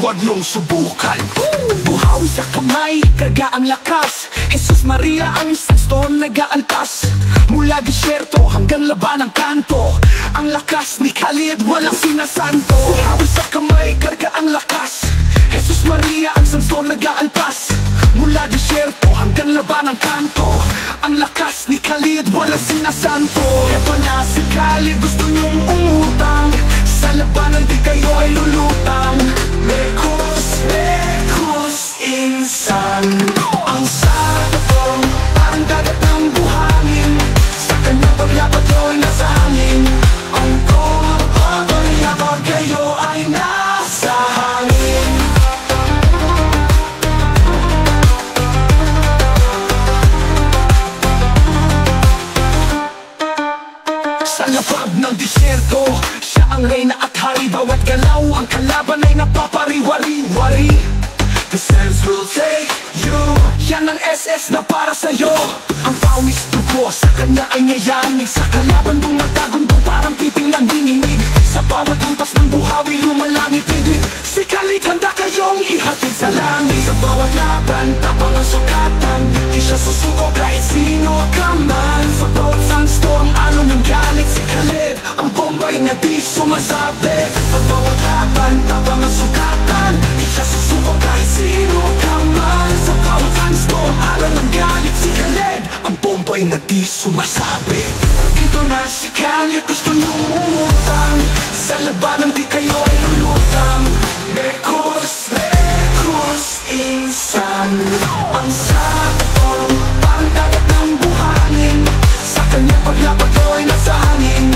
huwag nung subukan. Buhawi sa kamay, karga ang lakas. Jesus Maria ang sandstone nag-aalpas. Mula disyerto hanggang laban ng kanto. Ang lakas ni Khalid, walang sinasanto. Buhawi sa kamay, karga ang lakas. Jesus Maria ang sandstone nag-aalpas. Mula disyerto hanggang laban ng kanto. Ang lakas ni Khalid, walang sinasanto. Eto na si Khalid, gusto niyong umutang. Sa labanan di kayo ay lulutang. Mekus, insan. Ang sarapong parang dagat ng buhangin. Sa kanyang paglapat ay nasa hangin. Ang korot ay yapag, kayo ay nasa hangin. Sa labag ng disyerto, siya ang reyna at hari. Bawat galaw ang kalaban ay napapariwari-wari. The sense will take you. Yan ang SS na para sa'yo. Ang pawis dugo sa kanya ay ngayanig. Sa kalaban bumatagundo parang piting ng dininig. Sa bawat hampas ng buhawi lumalangit-tigit. Si Khalid handa kayong ihatid sa langit. Sa bawat laban, tapang ang sukatan. Di siya susuko kahit sino ka man. Sa bawat sandstorm, ano nang galit si Khalid. Ang bombay na di sumasabit. Sa bawat laban, tapang ang sukatan. Di siya susuko kahit sino ka man. Sa bawat sandstorm, ano nang galit si Khalid. Ang bombay na di sumasabit. Dito na si Khalid, gusto niyong umutang. Sa labanan di kayo ay lulutang. Mekus, insan. Ang sarapong parang dagat ng buhangin. Sa kanyang paglapat ay nasa hangin.